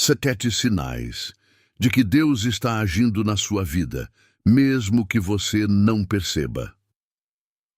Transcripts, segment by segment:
7 sinais de que Deus está agindo na sua vida, mesmo que você não perceba.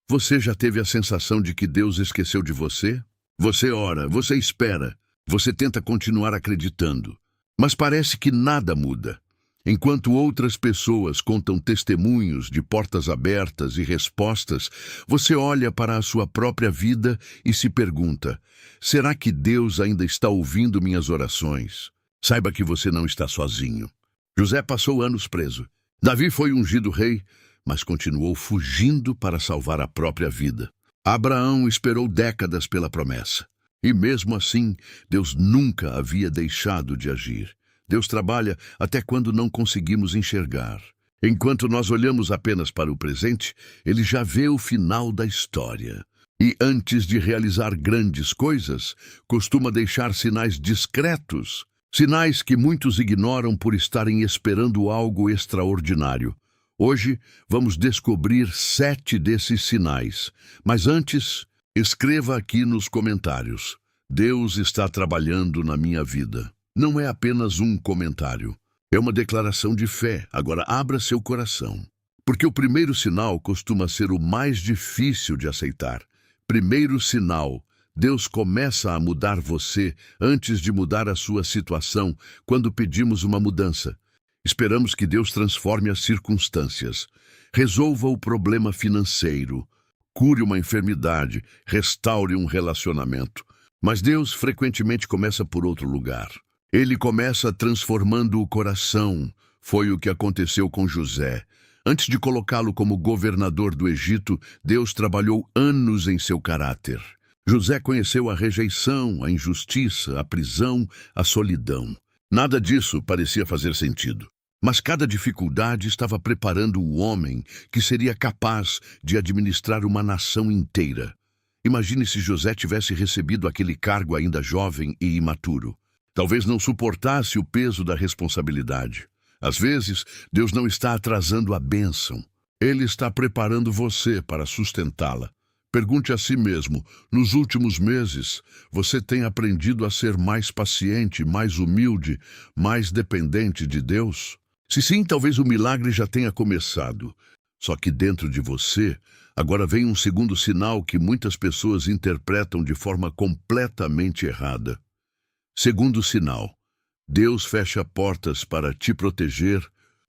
Você já teve a sensação de que Deus esqueceu de você? Você ora, você espera, você tenta continuar acreditando, mas parece que nada muda. Enquanto outras pessoas contam testemunhos de portas abertas e respostas, você olha para a sua própria vida e se pergunta: será que Deus ainda está ouvindo minhas orações? Saiba que você não está sozinho. José passou anos preso. Davi foi ungido rei, mas continuou fugindo para salvar a própria vida. Abraão esperou décadas pela promessa. E mesmo assim, Deus nunca havia deixado de agir. Deus trabalha até quando não conseguimos enxergar. Enquanto nós olhamos apenas para o presente, Ele já vê o final da história. E antes de realizar grandes coisas, costuma deixar sinais discretos, sinais que muitos ignoram por estarem esperando algo extraordinário. Hoje, vamos descobrir 7 desses sinais. Mas antes, escreva aqui nos comentários: Deus está trabalhando na minha vida. Não é apenas um comentário, é uma declaração de fé. Agora abra seu coração, porque o primeiro sinal costuma ser o mais difícil de aceitar. Primeiro sinal: Deus começa a mudar você antes de mudar a sua situação. Quando pedimos uma mudança, esperamos que Deus transforme as circunstâncias, resolva o problema financeiro, cure uma enfermidade, restaure um relacionamento. Mas Deus frequentemente começa por outro lugar. Ele começa transformando o coração. Foi o que aconteceu com José. Antes de colocá-lo como governador do Egito, Deus trabalhou anos em seu caráter. José conheceu a rejeição, a injustiça, a prisão, a solidão. Nada disso parecia fazer sentido. Mas cada dificuldade estava preparando o homem que seria capaz de administrar uma nação inteira. Imagine se José tivesse recebido aquele cargo ainda jovem e imaturo. Talvez não suportasse o peso da responsabilidade. Às vezes, Deus não está atrasando a bênção. Ele está preparando você para sustentá-la. Pergunte a si mesmo: nos últimos meses, você tem aprendido a ser mais paciente, mais humilde, mais dependente de Deus? Se sim, talvez o milagre já tenha começado. Só que dentro de você, agora vem um segundo sinal que muitas pessoas interpretam de forma completamente errada. Segundo sinal: Deus fecha portas para te proteger,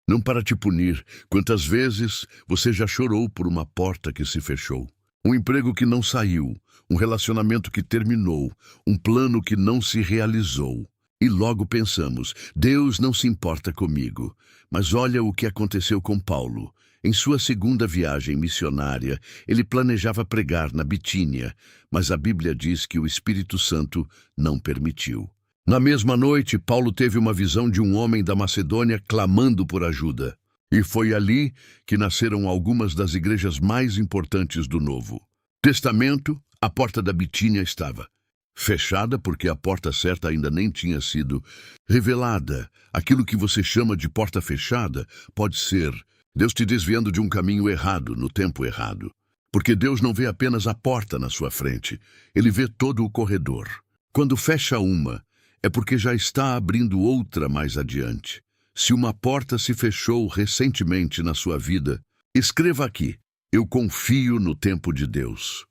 não para te punir. Quantas vezes você já chorou por uma porta que se fechou? Um emprego que não saiu, um relacionamento que terminou, um plano que não se realizou. E logo pensamos: Deus não se importa comigo. Mas olha o que aconteceu com Paulo. Em sua segunda viagem missionária, ele planejava pregar na Bitínia, mas a Bíblia diz que o Espírito Santo não permitiu. Na mesma noite, Paulo teve uma visão de um homem da Macedônia clamando por ajuda. E foi ali que nasceram algumas das igrejas mais importantes do Novo Testamento. A porta da Bitínia estava fechada porque a porta certa ainda nem tinha sido revelada. Aquilo que você chama de porta fechada pode ser Deus te desviando de um caminho errado no tempo errado. Porque Deus não vê apenas a porta na sua frente, Ele vê todo o corredor. Quando fecha uma, é porque já está abrindo outra mais adiante. Se uma porta se fechou recentemente na sua vida, escreva aqui: eu confio no tempo de Deus.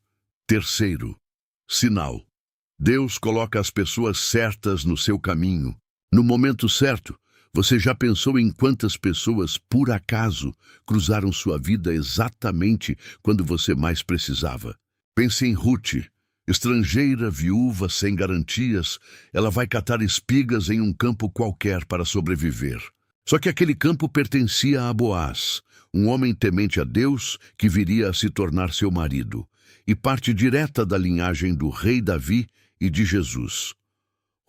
Terceiro sinal: Deus coloca as pessoas certas no seu caminho, no momento certo. Você já pensou em quantas pessoas, por acaso, cruzaram sua vida exatamente quando você mais precisava? Pense em Ruth. Estrangeira, viúva, sem garantias, ela vai catar espigas em um campo qualquer para sobreviver. Só que aquele campo pertencia a Boaz, um homem temente a Deus que viria a se tornar seu marido, e parte direta da linhagem do rei Davi e de Jesus.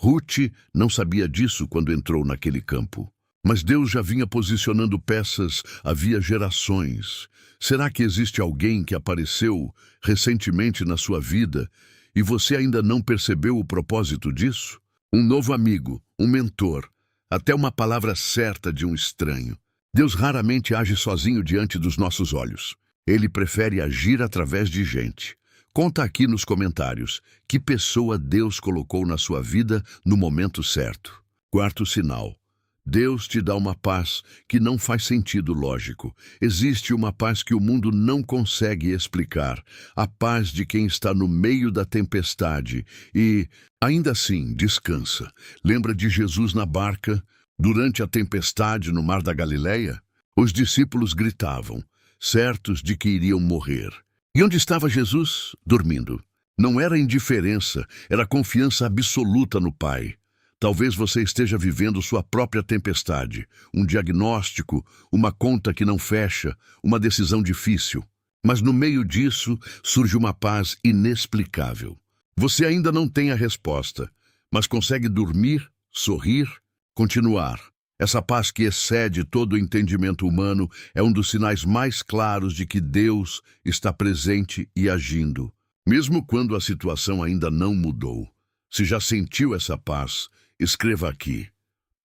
Ruth não sabia disso quando entrou naquele campo, mas Deus já vinha posicionando peças havia gerações. Será que existe alguém que apareceu recentemente na sua vida e você ainda não percebeu o propósito disso? Um novo amigo, um mentor, até uma palavra certa de um estranho. Deus raramente age sozinho diante dos nossos olhos. Ele prefere agir através de gente. Conta aqui nos comentários que pessoa Deus colocou na sua vida no momento certo. Quarto sinal. Deus te dá uma paz que não faz sentido lógico. Existe uma paz que o mundo não consegue explicar. A paz de quem está no meio da tempestade e, ainda assim, descansa. Lembra de Jesus na barca, durante a tempestade no mar da Galileia? Os discípulos gritavam, certos de que iriam morrer. E onde estava Jesus? Dormindo. Não era indiferença, era confiança absoluta no Pai. Talvez você esteja vivendo sua própria tempestade, um diagnóstico, uma conta que não fecha, uma decisão difícil. Mas no meio disso surge uma paz inexplicável. Você ainda não tem a resposta, mas consegue dormir, sorrir, continuar. Essa paz que excede todo o entendimento humano é um dos sinais mais claros de que Deus está presente e agindo, mesmo quando a situação ainda não mudou. Se já sentiu essa paz, escreva aqui: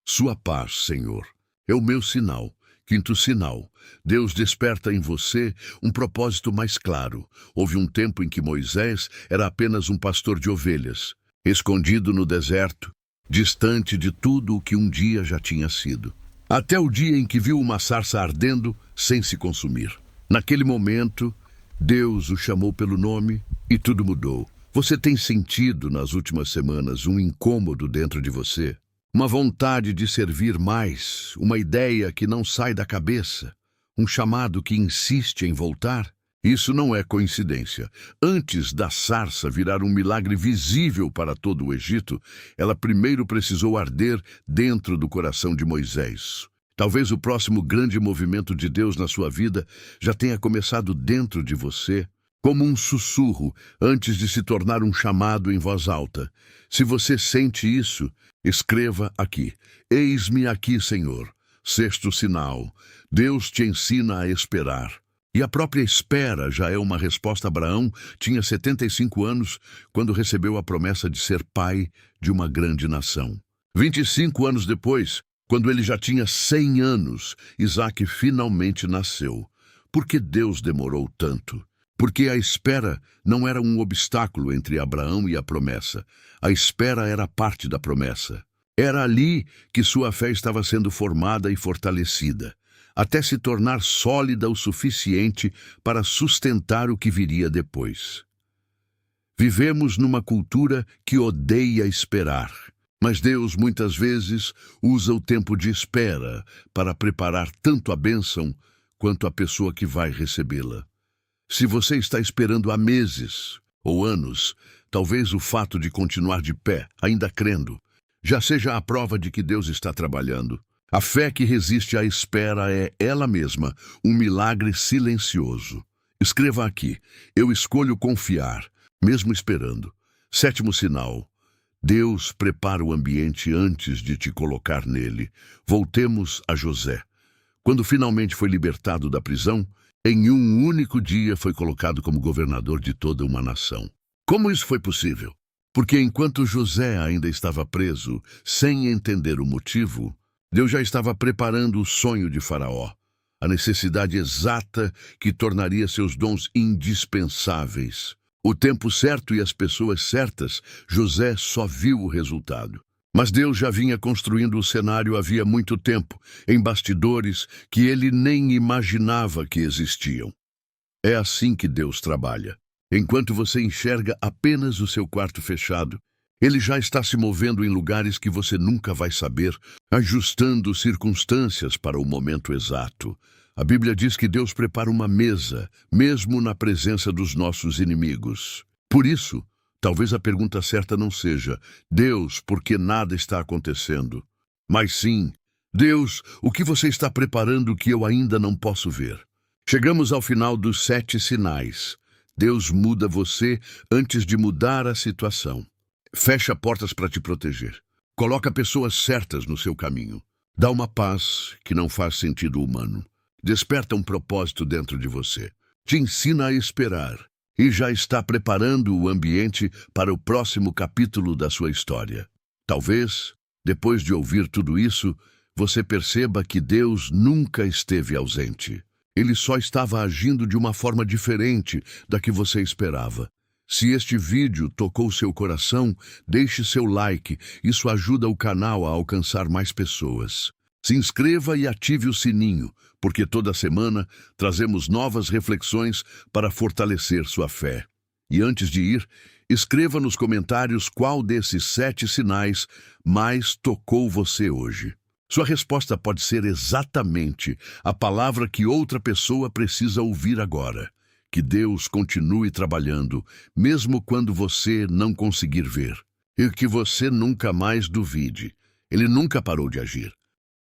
sua paz, Senhor, é o meu sinal. Quinto sinal, Deus desperta em você um propósito mais claro. Houve um tempo em que Moisés era apenas um pastor de ovelhas, escondido no deserto, distante de tudo o que um dia já tinha sido. Até o dia em que viu uma sarça ardendo sem se consumir. Naquele momento, Deus o chamou pelo nome e tudo mudou. Você tem sentido nas últimas semanas um incômodo dentro de você? Uma vontade de servir mais, uma ideia que não sai da cabeça, um chamado que insiste em voltar? Isso não é coincidência. Antes da sarça virar um milagre visível para todo o Egito, ela primeiro precisou arder dentro do coração de Moisés. Talvez o próximo grande movimento de Deus na sua vida já tenha começado dentro de você, como um sussurro antes de se tornar um chamado em voz alta. Se você sente isso, escreva aqui: eis-me aqui, Senhor. Sexto sinal, Deus te ensina a esperar. E a própria espera já é uma resposta. Abraão tinha 75 anos quando recebeu a promessa de ser pai de uma grande nação. 25 anos depois, quando ele já tinha 100 anos, Isaque finalmente nasceu. Por que Deus demorou tanto? Porque a espera não era um obstáculo entre Abraão e a promessa. A espera era parte da promessa. Era ali que sua fé estava sendo formada e fortalecida, até se tornar sólida o suficiente para sustentar o que viria depois. Vivemos numa cultura que odeia esperar, mas Deus muitas vezes usa o tempo de espera para preparar tanto a bênção quanto a pessoa que vai recebê-la. Se você está esperando há meses ou anos, talvez o fato de continuar de pé, ainda crendo, já seja a prova de que Deus está trabalhando. A fé que resiste à espera é, ela mesma, um milagre silencioso. Escreva aqui: eu escolho confiar, mesmo esperando. Sétimo sinal, Deus prepara o ambiente antes de te colocar nele. Voltemos a José. Quando finalmente foi libertado da prisão, em um único dia foi colocado como governador de toda uma nação. Como isso foi possível? Porque enquanto José ainda estava preso, sem entender o motivo, Deus já estava preparando o sonho de Faraó, a necessidade exata que tornaria seus dons indispensáveis. O tempo certo e as pessoas certas, José só viu o resultado. Mas Deus já vinha construindo o cenário havia muito tempo, em bastidores que ele nem imaginava que existiam. É assim que Deus trabalha. Enquanto você enxerga apenas o seu quarto fechado, Ele já está se movendo em lugares que você nunca vai saber, ajustando circunstâncias para o momento exato. A Bíblia diz que Deus prepara uma mesa, mesmo na presença dos nossos inimigos. Por isso, talvez a pergunta certa não seja: Deus, por que nada está acontecendo? Mas sim: Deus, o que você está preparando que eu ainda não posso ver? Chegamos ao final dos 7 sinais. Deus muda você antes de mudar a situação. Fecha portas para te proteger. Coloca pessoas certas no seu caminho. Dá uma paz que não faz sentido humano. Desperta um propósito dentro de você. Te ensina a esperar. E já está preparando o ambiente para o próximo capítulo da sua história. Talvez, depois de ouvir tudo isso, você perceba que Deus nunca esteve ausente. Ele só estava agindo de uma forma diferente da que você esperava. Se este vídeo tocou seu coração, deixe seu like, isso ajuda o canal a alcançar mais pessoas. Se inscreva e ative o sininho, porque toda semana trazemos novas reflexões para fortalecer sua fé. E antes de ir, escreva nos comentários qual desses 7 sinais mais tocou você hoje. Sua resposta pode ser exatamente a palavra que outra pessoa precisa ouvir agora. Que Deus continue trabalhando, mesmo quando você não conseguir ver. E que você nunca mais duvide. Ele nunca parou de agir.